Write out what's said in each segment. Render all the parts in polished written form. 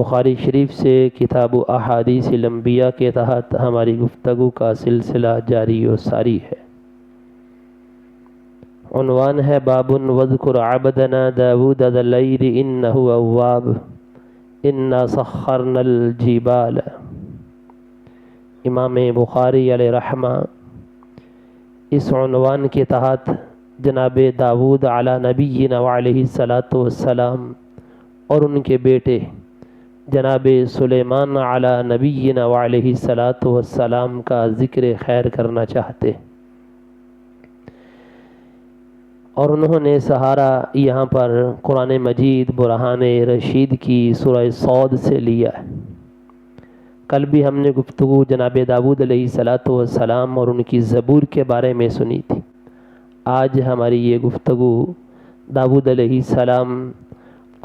بخاری شریف سے کتاب احادیث الانبیاء کے تحت ہماری گفتگو کا سلسلہ جاری و ساری ہے۔ عنوان ہے باب واذکر عبدنا داود ذا اللیل انہ اواب انا سخرنا الجبال۔ امام بخاری علیہ رحمہ اس عنوان کے تحت جناب داود علی نبینا علیہ الصلاۃ والسلام اور ان کے بیٹے جناب سلیمان علی نبینا علیہ الصلاۃ والسلام کا ذکر خیر کرنا چاہتے اور انہوں نے سہارا یہاں پر قرآن مجید برہان رشید کی سورہ صاد سے لیا ہے۔ کل بھی ہم نے گفتگو جناب داود علیہ الصلاۃ والسلام اور ان کی زبور کے بارے میں سنی تھی۔ آج ہماری یہ گفتگو داود علیہ السلام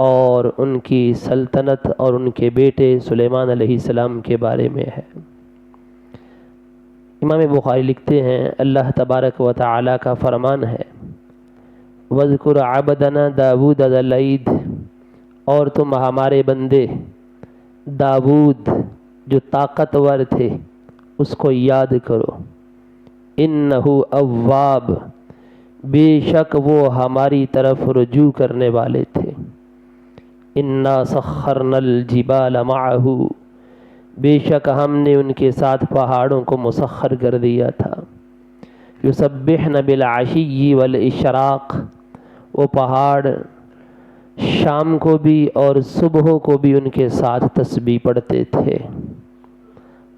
اور ان کی سلطنت اور ان کے بیٹے سلیمان علیہ السلام کے بارے میں ہے۔ امام بخاری لکھتے ہیں اللہ تبارک و تعالی کا فرمان ہے وَاذْكُرْ عَبْدَنَا دَاوُودَ ذَا الْأَيْدِ، اور تم ہمارے بندے داود جو طاقتور تھے اس کو یاد کرو، اِنَّهُ اواب، بے شک وہ ہماری طرف رجوع کرنے والے تھے، اِنَّا سَخَّرْنَا الْجِبَالَ مَعَهُ، بے شک ہم نے ان کے ساتھ پہاڑوں کو مسخر کر دیا تھا، یُسَبِّحْنَ بِالْعَشِيِّ وَالْإِشْرَاقِ، وہ پہاڑ شام کو بھی اور صبح کو بھی ان کے ساتھ تسبیح پڑھتے تھے،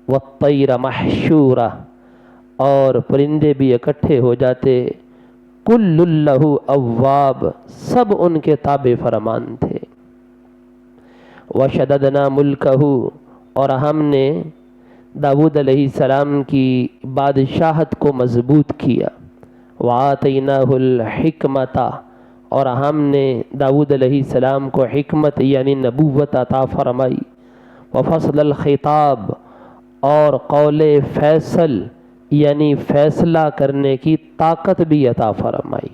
وَالطَّيْرَ مَحْشُورَةً، اور پرندے بھی اکٹھے ہو جاتے، کُلٌّ لَّهُ اواب، سب ان کے تابع فرمان تھے، وَشَدَدْنَا مُلْكَهُ، اور ہم نے داود علیہ السلام کی بادشاہت کو مضبوط کیا، وَآتَيْنَاهُ الْحِكْمَةَ، اور ہم نے داود علیہ السلام کو حکمت یعنی نبوت عطا فرمائی، وَفَصْلَ الْخِطَابِ، اور قول فیصل یعنی فیصلہ کرنے کی طاقت بھی عطا فرمائی۔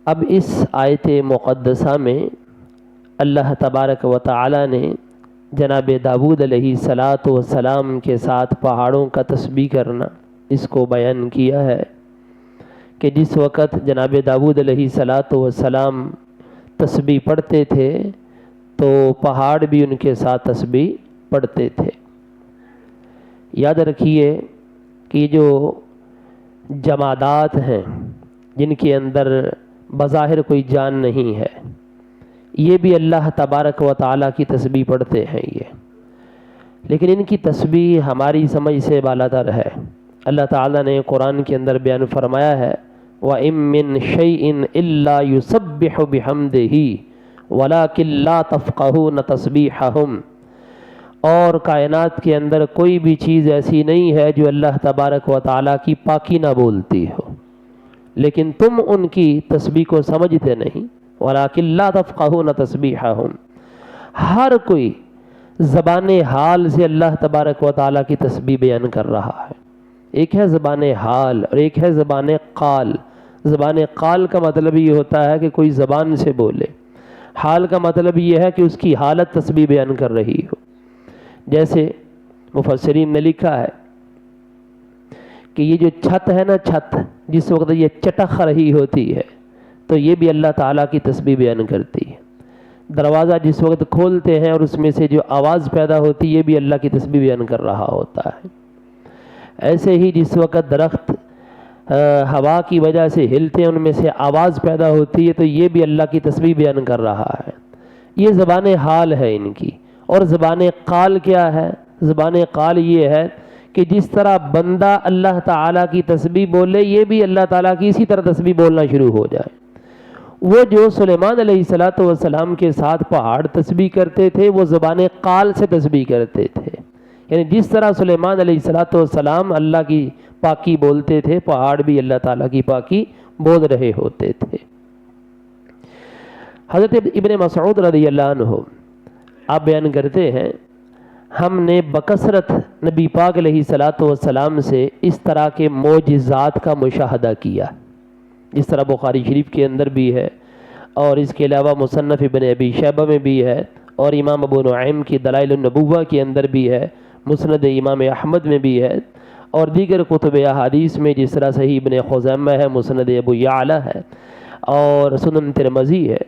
اب اس آیت مقدسہ میں اللہ تبارک و تعالی نے جناب داود علیہ السلام کے ساتھ پہاڑوں کا تسبیح کرنا اس کو بیان کیا ہے کہ جس وقت جناب داود علیہ السلام تسبیح پڑھتے تھے تو پہاڑ بھی ان کے ساتھ تسبیح پڑھتے تھے۔ یاد رکھیے کہ جو جمادات ہیں جن کے اندر بظاہر کوئی جان نہیں ہے، یہ بھی اللہ تبارک و تعالیٰ کی تسبیح پڑھتے ہیں لیکن ان کی تسبیح ہماری سمجھ سے بالاتر ہے۔ اللہ تعالیٰ نے قرآن کے اندر بیان فرمایا ہے وَإِن مِّن شَيْءٍ إِلَّا يُسَبِّحُ بِحَمْدِهِ وَلَكِن لَّا تَفْقَهُونَ تَسْبِيحَهُمْ، اور کائنات کے اندر کوئی بھی چیز ایسی نہیں ہے جو اللہ تبارک و تعالیٰ کی پاکی نہ بولتی ہو، لیکن تم ان کی تسبیح کو سمجھتے نہیں، وَلَكِن لَّا تَفْقَهُونَ تَسْبِيحَهُمْ، ہر کوئی زبان حال سے اللہ تبارک و تعالیٰ کی تسبیح بیان کر رہا ہے۔ ایک ہے زبان حال اور ایک ہے زبان قال۔ زبان قال کا مطلب یہ ہوتا ہے کہ کوئی زبان سے بولے، حال کا مطلب یہ ہے کہ اس کی حالت تسبیح بیان کر رہی ہو۔ جیسے مفسرین نے لکھا ہے کہ یہ جو چھت ہے نا، چھت جس وقت یہ چٹخ رہی ہوتی ہے تو یہ بھی اللہ تعالیٰ کی تسبیح بیان کرتی ہے۔ دروازہ جس وقت کھولتے ہیں اور اس میں سے جو آواز پیدا ہوتی ہے یہ بھی اللہ کی تسبیح بیان کر رہا ہوتا ہے۔ ایسے ہی جس وقت درخت ہوا کی وجہ سے ہلتے ہیں ان میں سے آواز پیدا ہوتی ہے تو یہ بھی اللہ کی تسبیح بیان کر رہا ہے۔ یہ زبان حال ہے ان کی۔ اور زبان قال کیا ہے؟ زبان قال یہ ہے کہ جس طرح بندہ اللہ تعالیٰ کی تسبیح بولے یہ بھی اللہ تعالیٰ کی اسی طرح تسبیح بولنا شروع ہو جائے۔ وہ جو سلیمان علیہ السلام کے ساتھ پہاڑ تسبیح کرتے تھے وہ زبان قال سے تسبیح کرتے تھے، یعنی جس طرح سلیمان علیہ السلام اللہ کی پاکی بولتے تھے پہاڑ بھی اللہ تعالیٰ کی پاکی بول رہے ہوتے تھے۔ حضرت ابن مسعود رضی اللہ عنہ آپ بیان کرتے ہیں ہم نے بکثرت نبی پاک علیہ السلام سے اس طرح کے معجزات کا مشاہدہ کیا، جس طرح بخاری شریف کے اندر بھی ہے اور اس کے علاوہ مصنف ابن ابی شیبہ میں بھی ہے، اور امام ابو نعیم کی دلائل النبوہ کے اندر بھی ہے، مسند امام احمد میں بھی ہے، اور دیگر کتب احادیث میں جس طرح صحیح ابن خزیمہ ہے، مسند ابو یعلا ہے، اور سنن ترمذی ہے،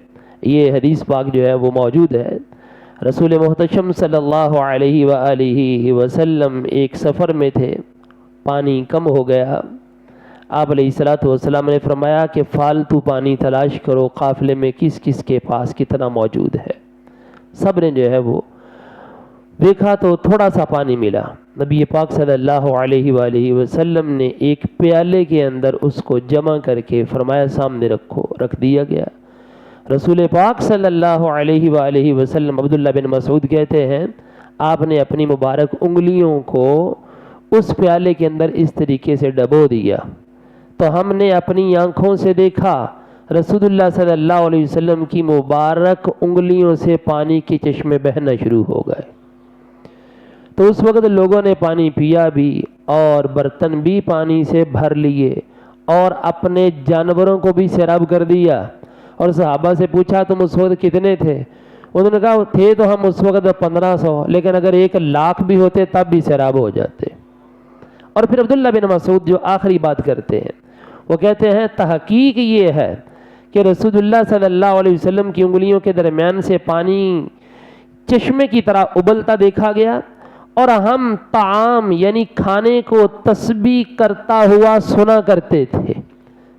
یہ حدیث پاک جو ہے وہ موجود ہے۔ رسول محتشم صلی اللہ علیہ وآلہ وسلم ایک سفر میں تھے، پانی کم ہو گیا، آپ علیہ السلام نے فرمایا کہ فالتو پانی تلاش کرو، قافلے میں کس کس کے پاس کتنا موجود ہے۔ سب نے جو ہے وہ دیکھا تو تھوڑا سا پانی ملا، نبی پاک صلی اللہ علیہ وآلہ وسلم نے ایک پیالے کے اندر اس کو جمع کر کے فرمایا سامنے رکھو، رکھ دیا گیا۔ رسول پاک صلی اللہ علیہ وآلہ وسلم، عبداللہ بن مسعود کہتے ہیں، آپ نے اپنی مبارک انگلیوں کو اس پیالے کے اندر اس طریقے سے ڈبو دیا تو ہم نے اپنی آنکھوں سے دیکھا رسول اللہ صلی اللہ علیہ وسلم کی مبارک انگلیوں سے پانی کے چشمے بہنا شروع ہو گئے۔ تو اس وقت لوگوں نے پانی پیا بھی اور برتن بھی پانی سے بھر لیے اور اپنے جانوروں کو بھی سیراب کر دیا، اور صحابہ سے پوچھا تم اس وقت کتنے تھے؟ انہوں نے کہا تھے تو ہم اس وقت 1500، لیکن اگر 1,00,000 بھی ہوتے تب بھی سیراب ہو جاتے۔ اور پھر عبداللہ بن مسعود جو آخری بات کرتے ہیں وہ کہتے ہیں تحقیق یہ ہے کہ رسول اللہ صلی اللہ علیہ وسلم کی انگلیوں کے درمیان سے پانی چشمے کی طرح ابلتا دیکھا گیا، اور ہم طعام یعنی کھانے کو تسبیح کرتا ہوا سنا کرتے تھے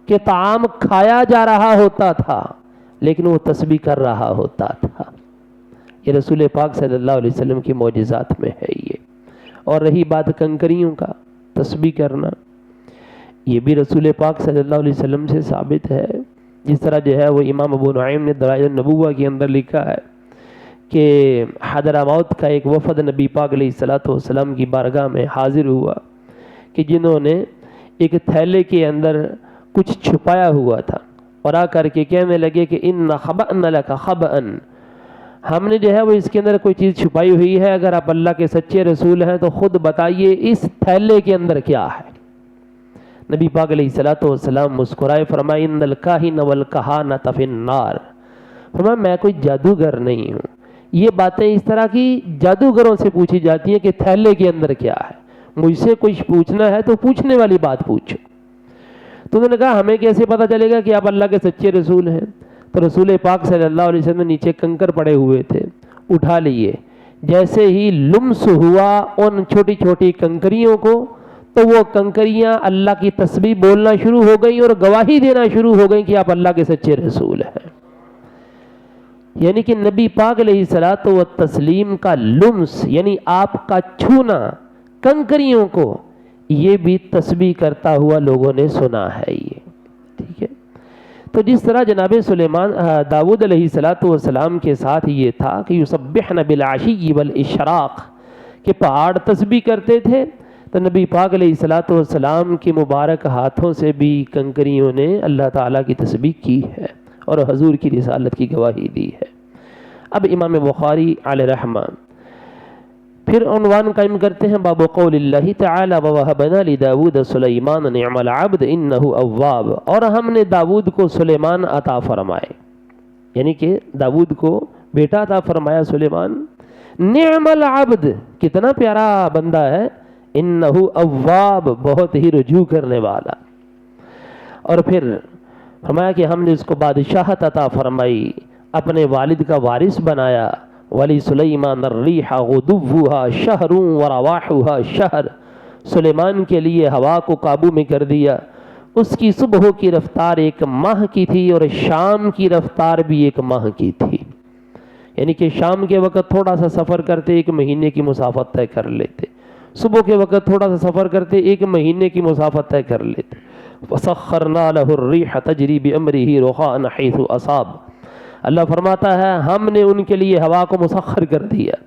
کہ طعام کھایا جا رہا ہوتا تھا لیکن وہ تسبیح کر رہا ہوتا تھا۔ یہ رسول پاک صلی اللہ علیہ وسلم کی معجزات میں ہے یہ۔ اور رہی بات کنکریوں کا تسبیح کرنا، یہ بھی رسول پاک صلی اللہ علیہ وسلم سے ثابت ہے، جس طرح جو ہے وہ امام ابو نعیم نے دلائل النبوہ کے اندر لکھا ہے کہ حضرموت کا ایک وفد نبی پاک علیہ السلام کی بارگاہ میں حاضر ہوا کہ جنہوں نے ایک تھیلے کے اندر کچھ چھپایا ہوا تھا، اور آ کر کے کہنے لگے کہ ان خبأن لک خبأن، ہم نے جو ہے وہ اس کے اندر کوئی چیز چھپائی ہوئی ہے، اگر آپ اللہ کے سچے رسول ہیں تو خود بتائیے اس تھیلے کے اندر کیا ہے۔ نبی پاک علیہ السلام مسکرائے، فرمائے ان الکاہن والکہانۃ فی النار، فرمایا میں کوئی جادوگر نہیں ہوں، یہ باتیں اس طرح کی جادوگروں سے پوچھی جاتی ہیں کہ تھیلے کے اندر کیا ہے، مجھ سے کچھ پوچھنا ہے تو پوچھنے والی بات پوچھو۔ تو انہوں نے کہا ہمیں کیسے پتہ چلے گا کہ آپ اللہ کے سچے رسول ہیں؟ تو رسول پاک صلی اللہ علیہ وسلم نیچے کنکر پڑے ہوئے تھے، اٹھا لیے، جیسے ہی لمس ہوا ان چھوٹی چھوٹی کنکریوں کو تو وہ کنکریاں اللہ کی تسبیح بولنا شروع ہو گئیں اور گواہی دینا شروع ہو گئیں کہ آپ اللہ کے سچے رسول ہیں۔ یعنی کہ نبی پاک علیہ الصلوۃ والتسلیم کا لمس یعنی آپ کا چھونا کنکریوں کو، یہ بھی تسبیح کرتا ہوا لوگوں نے سنا ہے یہ، ٹھیک ہے۔ تو جس طرح جناب داؤد علیہ السلام کے ساتھ یہ تھا کہ یسبحن بالعشی والاشراق، کہ پہاڑ تسبیح کرتے تھے، تو نبی پاک علیہ السلام کے مبارک ہاتھوں سے بھی کنکریوں نے اللہ تعالیٰ کی تسبیح کی ہے اور حضور کی رسالت کی گواہی دی ہے۔ اب امام بخاری علیہ رحمہ پھر عنوان قائم کرتے ہیں باب قول اللہ تعالی ووہبنا لداود سلیمان نعم العبد انہ اواب، اور ہم نے داود کو سلیمان عطا فرمائے، یعنی کہ داود کو بیٹا عطا فرمایا سلیمان، نعم العبد کتنا پیارا بندہ ہے، انہ اواب بہت ہی رجوع کرنے والا، اور پھر فرمایا کہ ہم نے اس کو بادشاہت عطا فرمائی، اپنے والد کا وارث بنایا، ولی سلیمان الریح غدوها شہر ورواحها شہر، سلیمان کے لیے ہوا کو قابو میں کر دیا، اس کی صبح کی رفتار ایک ماہ کی تھی اور شام کی رفتار بھی ایک ماہ کی تھی، یعنی کہ شام کے وقت تھوڑا سا سفر کرتے 1 مہینے کی مسافت طے کر لیتے، صبح کے وقت تھوڑا سا سفر کرتے 1 مہینے کی مسافت طے کر لیتے۔ وَسَخَّرْنَا لَهُ الرِّيحَ تَجْرِي بِأَمْرِهِ رُخَاءً حَيْثُ أَصَابَ، اللہ فرماتا ہے ہم نے ان کے لیے ہوا کو مسخر کر دیا،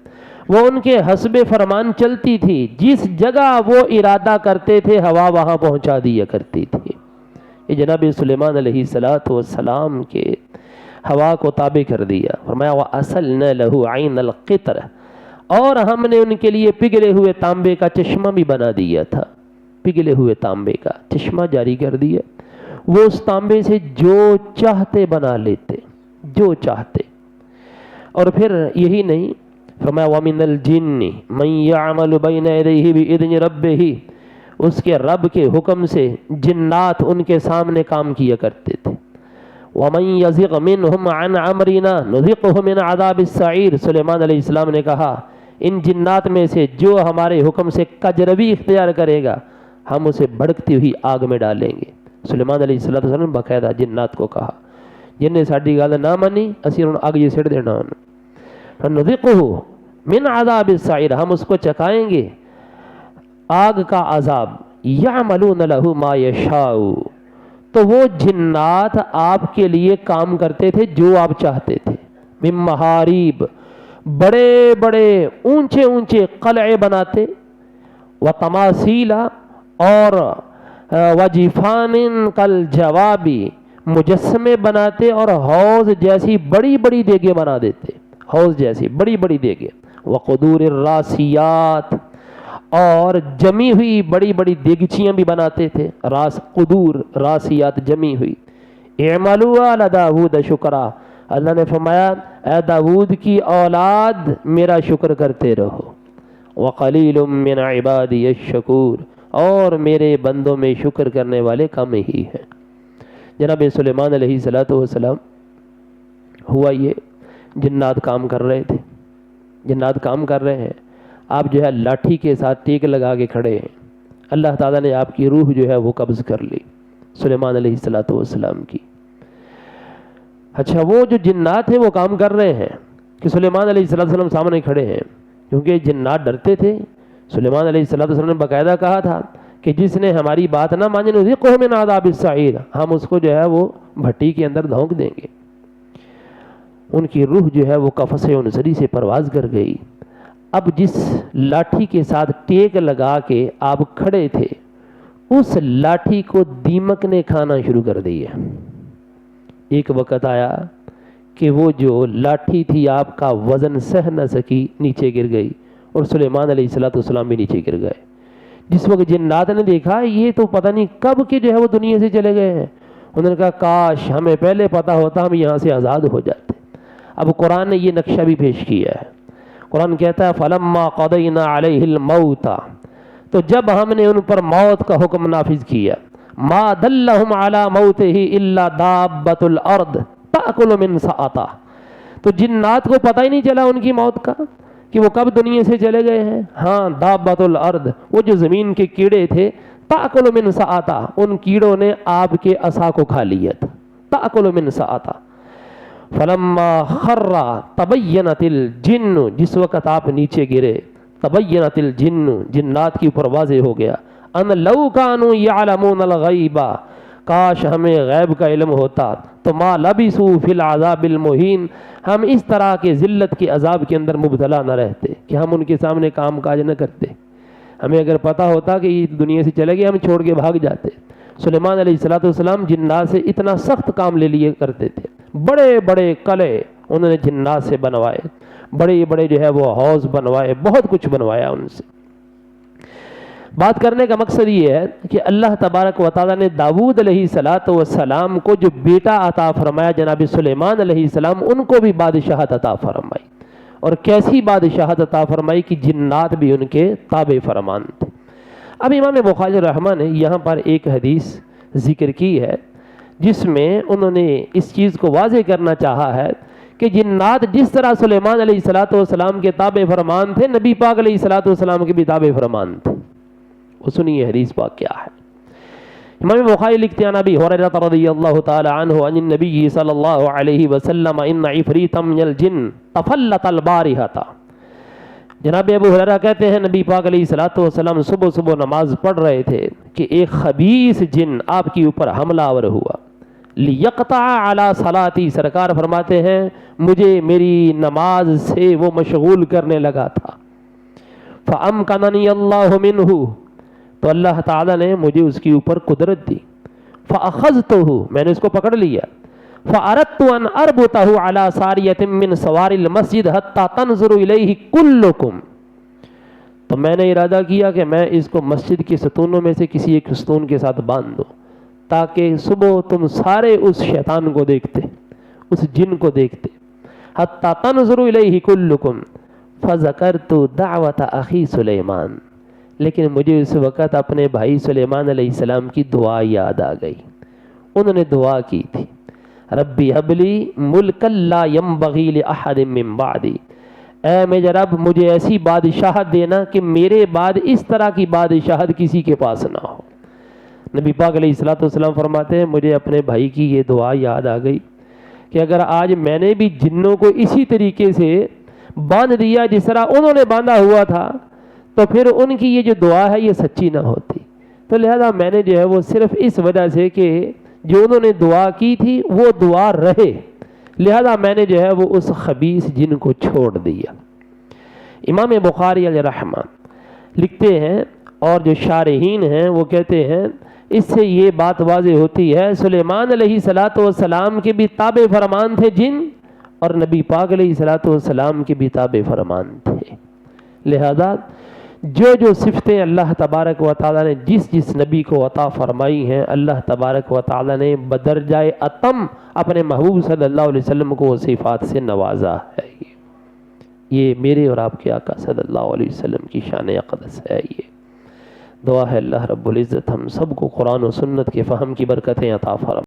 وہ ان کے حسب فرمان چلتی تھی، جس جگہ وہ ارادہ کرتے تھے ہوا وہاں پہنچا دیا کرتی تھی۔ یہ جناب سلیمان علیہ السلام کے ہوا کو تابع کر دیا، فرمایا وَأَسَلْنَا لَهُ عَيْنَ الْقِطْرِ، اور ہم نے ان کے لیے پگھلے ہوئے تانبے کا چشمہ بھی بنا دیا تھا، پگھلے ہوئے تانبے کا چشمہ جاری کر دیا، وہ اس تانبے سے جو چاہتے بنا لیتے، جو چاہتے. اور پھر یہی نہیں فرمایا وَمِنَ الْجِنِّ مَن يَعْمَلُ بَيْنَ يَدَيْهِ بِإِذْنِ رَبِّهِ، اس کے رب کے حکم سے جنات ان کے سامنے کام کیا کرتے تھے. وَمَن يَزِغْ مِنْهُمْ عَنْ أَمْرِنَا نُذِقْهُ مِنْ عَذَابِ السَّعِيرِ. سلیمان علیہ السلام نے کہا ان جنات میں سے جو ہمارے حکم سے کجروی اختیار کرے گا ہم اسے بھڑکتی ہوئی آگ میں ڈالیں گے. سلیمان علیہ السلام نے باقاعدہ جنات کو کہا جن نے ساڈی گل نہ منی اسی انہوں آگ سٹ دینا. نُذِقْهُ مِنْ عَذَابِ السَّعِيرِ، ہم اس کو چکھائیں گے آگ کا عذاب. يَعْمَلُونَ لَهُ مَا يَشَاءُ، تو وہ جنات آپ کے لیے کام کرتے تھے جو آپ چاہتے تھے. مِن مَحَارِیب، بڑے بڑے اونچے اونچے قلعے بناتے. وَتَمَاثِیلَ، اور وَجِفَانٍ كَالْجَوَابِ، مجسمے بناتے اور حوض جیسی بڑی بڑی دیگیں بنا دیتے، حوض جیسی بڑی بڑی دیگیں. وقدور الراسیات، اور جمی ہوئی بڑی بڑی دیگچیاں بھی بناتے تھے. راس قدور، راسیات جمی ہوئی. اعملوا آل داود شکرا، اللہ نے فرمایا اے داود کی اولاد میرا شکر کرتے رہو. وقلیل من عبادی الشکور، اور میرے بندوں میں شکر کرنے والے کم ہی ہیں. جناب سلیمان علیہ السلام ہوا یہ جنات کام کر رہے تھے، جنات کام کر رہے ہیں، آپ جو ہے لاٹھی کے ساتھ ٹیک لگا کے کھڑے ہیں. اللہ تعالیٰ نے آپ کی روح جو ہے وہ قبض کر لی سلیمان علیہ السلام کی. اچھا وہ جو جنات ہیں وہ کام کر رہے ہیں کہ سلیمان علیہ السلام سامنے کھڑے ہیں، کیونکہ جنات ڈرتے تھے. سلیمان علیہ السلام نے باقاعدہ کہا تھا کہ جس نے ہماری بات نہ مانی نذقہ من عذاب السعیر، ہم اس کو جو ہے وہ بھٹی کے اندر دھونک دیں گے. ان کی روح جو ہے وہ قفس عنصری سے پرواز کر گئی. اب جس لاٹھی کے ساتھ ٹیک لگا کے آپ کھڑے تھے اس لاٹھی کو دیمک نے کھانا شروع کر دی ہے. ایک وقت آیا کہ وہ جو لاٹھی تھی آپ کا وزن سہ نہ سکی، نیچے گر گئی اور سلیمان علیہ السلام بھی نیچے گر گئے. جس وقت جنات نے دیکھا یہ تو پتہ نہیں کب کے جو ہے وہ دنیا سے چلے گئے ہیں، انہوں نے کہا کاش ہمیں پہلے پتہ ہوتا ہم یہاں سے آزاد ہو جاتے. اب قرآن نے یہ نقشہ بھی پیش کیا ہے. قرآن کہتا ہے فَلَمَّا قَضَيْنَا عَلَيْهِ الْمَوْتَ، تو جب ہم نے ان پر موت کا حکم نافذ کیا. مَا دَلَّهُمْ عَلَى مَوْتِهِ إِلَّا دَابَّةُ الْأَرْضِ تَأْكُلُ مِنْ سَأَتَهُ، تو جنات کو پتہ ہی نہیں چلا ان کی موت کا کہ وہ کب دنیا سے چلے گئے ہیں. ہاں دابۃ الارض، وہ جو زمین کے کیڑے تھے، تأکل من سآتا، ان کیڑوں نے آپ کے عصا کو کھا لیا تھا. تأکل من سآتا. فلما خر تبینت الجن، جس وقت آپ نیچے گرے، تبینت الجن، جنات کی اوپر واضح ہو گیا، ان لو کانوا یعلمون الغیب، کاش ہمیں غیب کا علم ہوتا تو ما لبثوا فی العذاب المہین، ہم اس طرح کے ذلت کے عذاب کے اندر مبتلا نہ رہتے کہ ہم ان کے سامنے کام کاج نہ کرتے. ہمیں اگر پتہ ہوتا کہ یہ دنیا سے چلے گئے ہم چھوڑ کے بھاگ جاتے. سلیمان علیہ السلام جنات سے اتنا سخت کام لے لیے کرتے تھے. بڑے بڑے قلعے انہوں نے جنات سے بنوائے، بڑے بڑے جو ہے وہ حوض بنوائے، بہت کچھ بنوایا ان سے. بات کرنے کا مقصد یہ ہے کہ اللہ تبارک و تعالیٰ نے داؤد علیہ السلام کو جو بیٹا عطا فرمایا جناب سلیمان علیہ السلام، ان کو بھی بادشاہت عطا فرمائی. اور کیسی بادشاہت عطا فرمائی کہ جنات بھی ان کے تابع فرمان تھے. اب امام بخاری رحمہ نے یہاں پر ایک حدیث ذکر کی ہے جس میں انہوں نے اس چیز کو واضح کرنا چاہا ہے کہ جنات جس طرح سلیمان علیہ السلام کے تابع فرمان تھے، نبی پاک علیہ السلام کے بھی تابع فرمان تھے. وہ سنیے حدیث پاک کیا ہے. امام بخاری لکھتے ہیں نبی ہریرہ رضی اللہ تعالی عنہ عن النبی صلی اللہ علیہ وسلم ان عفریتا من الجن تفلت البارحۃ. جناب ابو ہریرہ کہتے ہیں نبی پاک علیہ السلام صبح صبح نماز پڑھ رہے تھے کہ ایک خبیث جن آپ کے اوپر حملہ آور ہوا. لیقطع علی صلاتی، سرکار فرماتے ہیں مجھے میری نماز سے وہ مشغول کرنے لگا تھا. فامکننی اللہ منہ، تو اللہ تعالیٰ نے مجھے اس کے اوپر قدرت دی. فاخذتہ، میں نے اس کو پکڑ لیا. فاردت ان اربطہ علی ساریۃ من سوار المسجد حتی تنظر الیہ کلکم، تو میں نے ارادہ کیا کہ میں اس کو مسجد کے ستونوں میں سے کسی ایک ستون کے ساتھ باندھ دوں تاکہ صبح تم سارے اس شیطان کو دیکھتے، اس جن کو دیکھتے. حتی تنظر الیہ کلکم فذکرت دعوت اخی سلیمان، لیکن مجھے اس وقت اپنے بھائی سلیمان علیہ السلام کی دعا یاد آ گئی. انہوں نے دعا کی تھی ربی ہب لی ملکا لا ینبغی لاحد من بعدی، اے میرے رب مجھے ایسی بادشاہت دینا کہ میرے بعد اس طرح کی بادشاہت کسی کے پاس نہ ہو. نبی پاک علیہ السلام فرماتے ہیں مجھے اپنے بھائی کی یہ دعا یاد آ گئی کہ اگر آج میں نے بھی جنوں کو اسی طریقے سے باندھ دیا جس طرح انہوں نے باندھا ہوا تھا تو پھر ان کی یہ جو دعا ہے یہ سچی نہ ہوتی. تو لہذا میں نے جو ہے وہ صرف اس وجہ سے کہ جو انہوں نے دعا کی تھی وہ دعا رہے، لہذا میں نے جو ہے وہ اس خبیث جن کو چھوڑ دیا. امام بخاری علیہ رحمہ لکھتے ہیں اور جو شارحین ہیں وہ کہتے ہیں اس سے یہ بات واضح ہوتی ہے سلیمان علیہ السلام کے بھی تابع فرمان تھے جن، اور نبی پاک علیہ السلام کے بھی تابع فرمان تھے. لہذا جو صفتیں اللہ تبارک و تعالیٰ نے جس نبی کو عطا فرمائی ہیں، اللہ تبارک و تعالیٰ نے بدرجہ اتم اپنے محبوب صلی اللہ علیہ وسلم کو صفات سے نوازا ہے. یہ میرے اور آپ کے آقا صلی اللہ علیہ وسلم کی شان اقدس ہے. یہ دعا ہے اللہ رب العزت ہم سب کو قرآن و سنت کے فہم کی برکتیں عطا فرمائے.